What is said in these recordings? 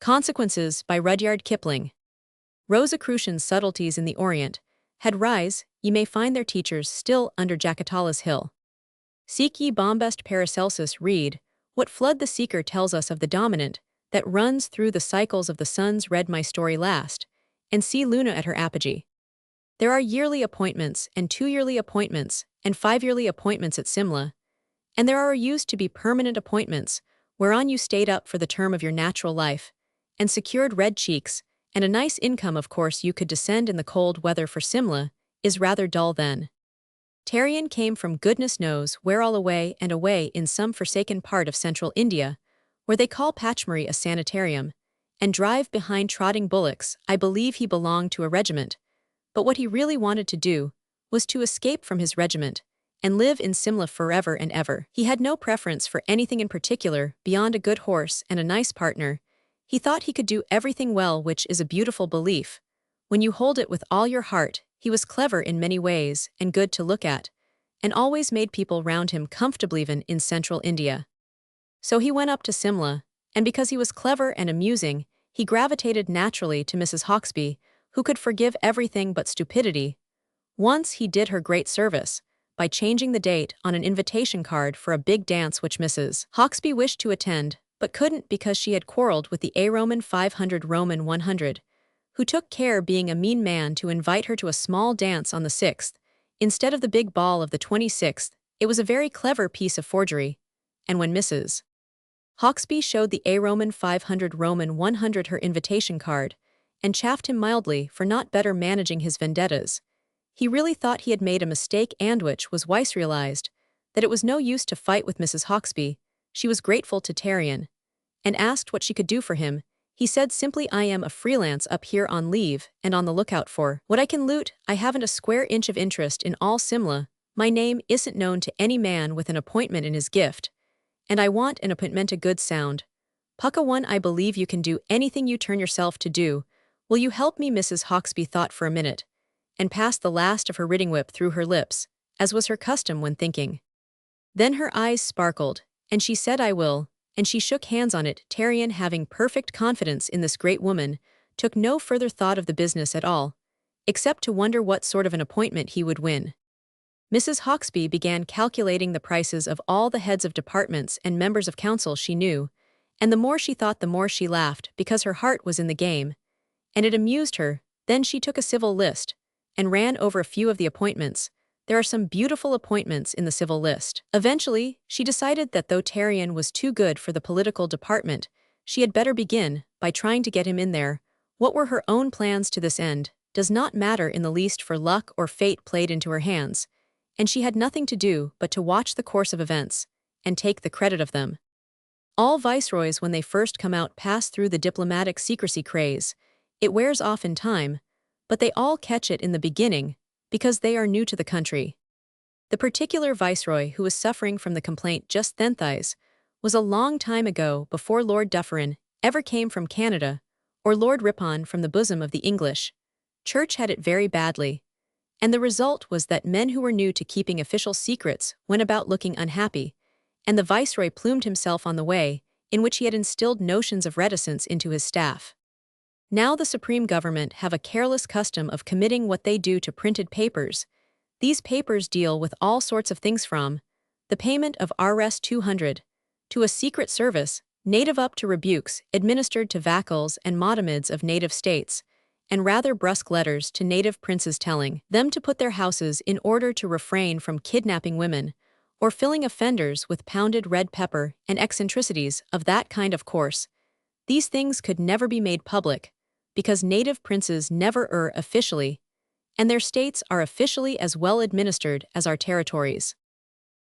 Consequences by Rudyard Kipling. Rosicrucian subtleties in the Orient had rise, ye may find their teachers still under Jacatala's hill. Seek ye bombast Paracelsus read, what flood the seeker tells us of the dominant, that runs through the cycles of the suns read my story last, and see Luna at her apogee. There are yearly appointments, and 2-yearly appointments, and 5-yearly appointments at Simla, and there are used to be permanent appointments, whereon you stayed up for the term of your natural life, and secured red cheeks, and a nice income of course you could descend in the cold weather for Simla, is rather dull then. Tarian came from goodness knows where all away and away in some forsaken part of central India, where they call Pachmari a sanitarium, and drive behind trotting bullocks. I believe he belonged to a regiment, but what he really wanted to do was to escape from his regiment and live in Simla forever and ever. He had no preference for anything in particular beyond a good horse and a nice partner. He thought he could do everything well, which is a beautiful belief. When you hold it with all your heart, he was clever in many ways and good to look at, and always made people round him comfortable even in central India. So he went up to Simla, and because he was clever and amusing, he gravitated naturally to Mrs. Hawksby, who could forgive everything but stupidity. Once he did her great service by changing the date on an invitation card for a big dance which Mrs. Hawksby wished to attend, but couldn't because she had quarreled with the A Roman 500 Roman 100, who took care being a mean man to invite her to a small dance on the 6th, instead of the big ball of the 26th. It was a very clever piece of forgery, and when Mrs. Hawksby showed the A Roman 500 Roman 100 her invitation card, and chaffed him mildly for not better managing his vendettas, he really thought he had made a mistake, and which was Weiss realized, that it was no use to fight with Mrs. Hawksby. She was grateful to Tarian, and asked what she could do for him. He said simply, I am a freelance up here on leave and on the lookout for what I can loot. I haven't a square inch of interest in all Simla, my name isn't known to any man with an appointment in his gift, and I want an appointment a good sound. Pucka one, I believe you can do anything you turn yourself to do. Will you help me? Mrs. Hawksby thought for a minute, and passed the last of her riding whip through her lips, as was her custom when thinking. Then her eyes sparkled, and she said, I will, and she shook hands on it. Tarian, having perfect confidence in this great woman, took no further thought of the business at all, except to wonder what sort of an appointment he would win. Mrs. Hawksby began calculating the prices of all the heads of departments and members of council she knew, and the more she thought the more she laughed, because her heart was in the game, and it amused her. Then she took a civil list, and ran over a few of the appointments. There are some beautiful appointments in the civil list. Eventually, she decided that though Tarian was too good for the political department, she had better begin by trying to get him in there. What were her own plans to this end does not matter in the least, for luck or fate played into her hands, and she had nothing to do but to watch the course of events and take the credit of them. All viceroys, when they first come out, pass through the diplomatic secrecy craze. It wears off in time, but they all catch it in the beginning, because they are new to the country. The particular viceroy who was suffering from the complaint just then was a long time ago, before Lord Dufferin ever came from Canada, or Lord Ripon from the bosom of the English Church, had it very badly, and the result was that men who were new to keeping official secrets went about looking unhappy, and the viceroy plumed himself on the way in which he had instilled notions of reticence into his staff. Now the supreme government have a careless custom of committing what they do to printed papers. These papers deal with all sorts of things, from the payment of Rs 200 to a secret service, native up to rebukes administered to vassals and modomids of native states, and rather brusque letters to native princes telling them to put their houses in order to refrain from kidnapping women, or filling offenders with pounded red pepper, and eccentricities of that kind. Of course, these things could never be made public, because native princes never err officially, and their states are officially as well administered as our territories.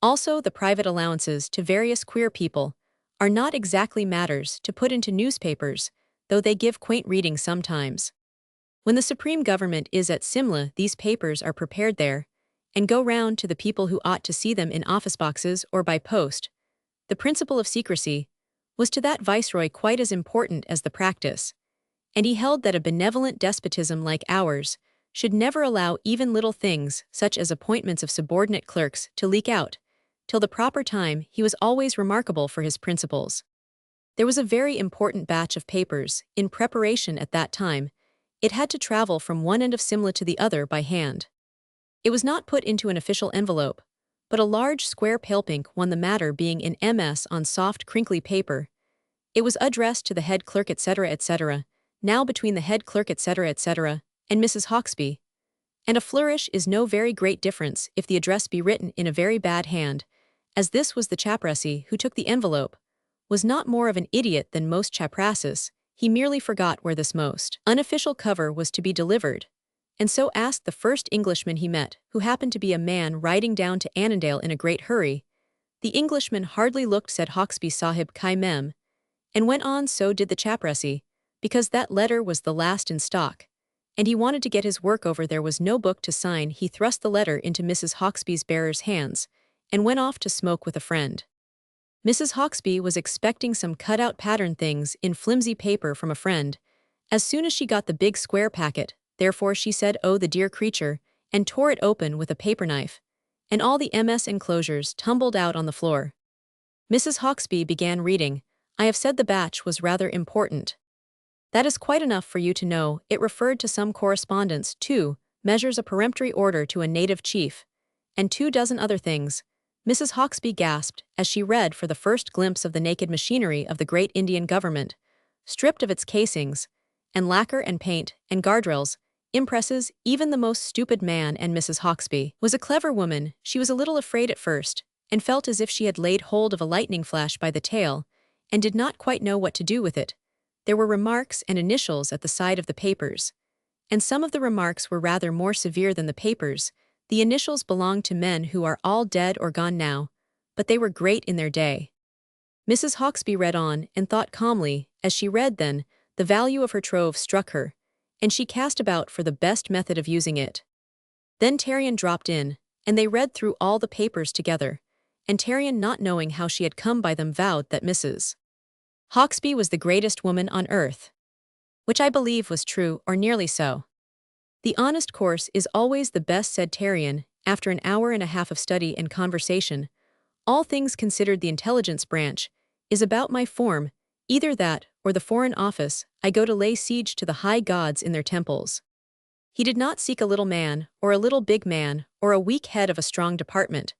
Also, the private allowances to various queer people are not exactly matters to put into newspapers, though they give quaint reading sometimes. When the supreme government is at Simla, these papers are prepared there, and go round to the people who ought to see them in office boxes or by post. The principle of secrecy was to that viceroy quite as important as the practice, and he held that a benevolent despotism like ours should never allow even little things, such as appointments of subordinate clerks, to leak out. Till the proper time, he was always remarkable for his principles. There was a very important batch of papers in preparation at that time. It had to travel from one end of Simla to the other by hand. It was not put into an official envelope, but a large square pale pink one, the matter being in MS on soft crinkly paper. It was addressed to the head clerk etc., now between the head clerk etc., and Mrs. Hawksby. And a flourish is no very great difference if the address be written in a very bad hand, as this was the chaprassi who took the envelope, was not more of an idiot than most chaprassis. He merely forgot where this most unofficial cover was to be delivered, and so asked the first Englishman he met, who happened to be a man riding down to Annandale in a great hurry. The Englishman hardly looked, said Hawksby Sahib Kai Mem, and went on. So did the chaprassi, because that letter was the last in stock, and he wanted to get his work over. There was no book to sign. He thrust the letter into Mrs. Hawksby's bearer's hands, and went off to smoke with a friend. Mrs. Hawksby was expecting some cut-out pattern things in flimsy paper from a friend. As soon as she got the big square packet, therefore, she said, "Oh, the dear creature," and tore it open with a paper knife, and all the MS enclosures tumbled out on the floor. Mrs. Hawksby began reading. I have said the batch was rather important. That is quite enough for you to know. It referred to some correspondence, 2 measures, a peremptory order to a native chief, and 24 other things. Mrs. Hawksby gasped as she read for the first glimpse of the naked machinery of the great Indian government, stripped of its casings, and lacquer and paint, and guardrails, impresses. Even the most stupid man, and Mrs. Hawksby was a clever woman. She was a little afraid at first, and felt as if she had laid hold of a lightning flash by the tail, and did not quite know what to do with it. There were remarks and initials at the side of the papers, and some of the remarks were rather more severe than the papers. The initials belonged to men who are all dead or gone now, but they were great in their day. Mrs. Hawksby read on and thought calmly. As she read, then, the value of her trove struck her, and she cast about for the best method of using it. Then Tarion dropped in, and they read through all the papers together, and Tarion, not knowing how she had come by them, vowed that Mrs. Hawksby was the greatest woman on earth. Which I believe was true, or nearly so. The honest course is always the best, said Tarion, after an hour and a half of study and conversation. All things considered, the intelligence branch is about my form, either that, or the Foreign Office. I go to lay siege to the high gods in their temples. He did not seek a little man, or a little big man, or a weak head of a strong department,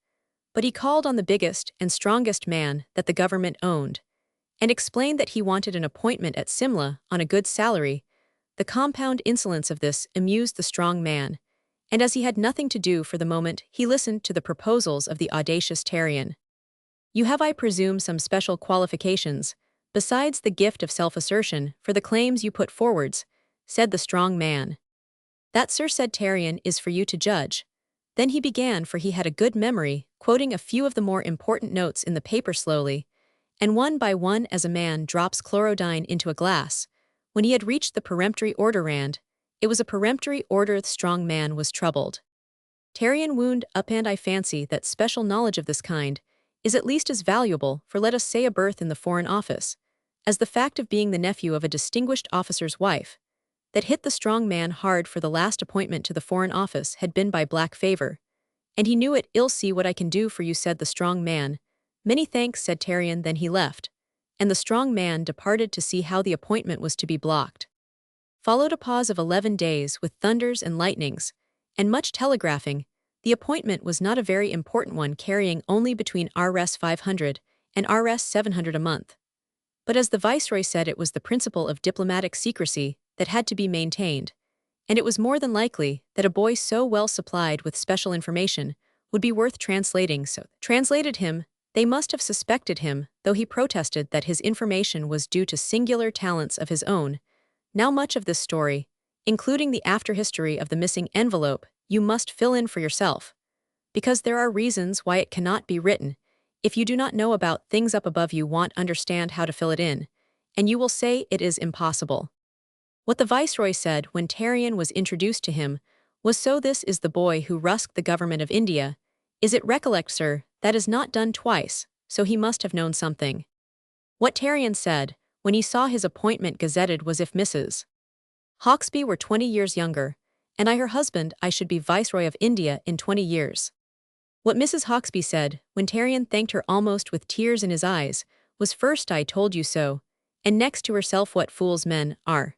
but he called on the biggest and strongest man that the government owned, and explained that he wanted an appointment at Simla on a good salary. The compound insolence of this amused the strong man, and as he had nothing to do for the moment, he listened to the proposals of the audacious Tarion. You have, I presume, some special qualifications, besides the gift of self-assertion, for the claims you put forwards, said the strong man. That, sir, said Tarion, is for you to judge. Then he began, for he had a good memory, quoting a few of the more important notes in the paper slowly, and one by one, as a man drops chlorodyne into a glass. When he had reached the peremptory order, it was a peremptory order. The strong man was troubled. Tarion wound up, and I fancy that special knowledge of this kind is at least as valuable for, let us say, a berth in the Foreign Office, as the fact of being the nephew of a distinguished officer's wife. That hit the strong man hard, for the last appointment to the Foreign Office had been by black favor, and he knew it ill. See what I can do for you, said the strong man. Many thanks, said Tarion. Then he left, and the strong man departed to see how the appointment was to be blocked. Followed a pause of 11 days with thunders and lightnings, and much telegraphing. The appointment was not a very important one, carrying only between Rs 500 and Rs 700 a month. But as the viceroy said, it was the principle of diplomatic secrecy that had to be maintained, and it was more than likely that a boy so well supplied with special information would be worth translating. So translated him. They must have suspected him, though he protested that his information was due to singular talents of his own. Now much of this story, including the afterhistory of the missing envelope, you must fill in for yourself, because there are reasons why it cannot be written. If you do not know about things up above, you won't understand how to fill it in, and you will say it is impossible. What the viceroy said when Tarion was introduced to him was, so this is the boy who rusked the government of India. Is it? Recollect, sir, that is not done twice, so he must have known something. What Tarion said, when he saw his appointment gazetted, was, if Mrs. Hawksby were 20 years younger, and I her husband, I should be Viceroy of India in 20 years. What Mrs. Hawksby said, when Tarion thanked her almost with tears in his eyes, was, first, I told you so, and next to herself what fools men are.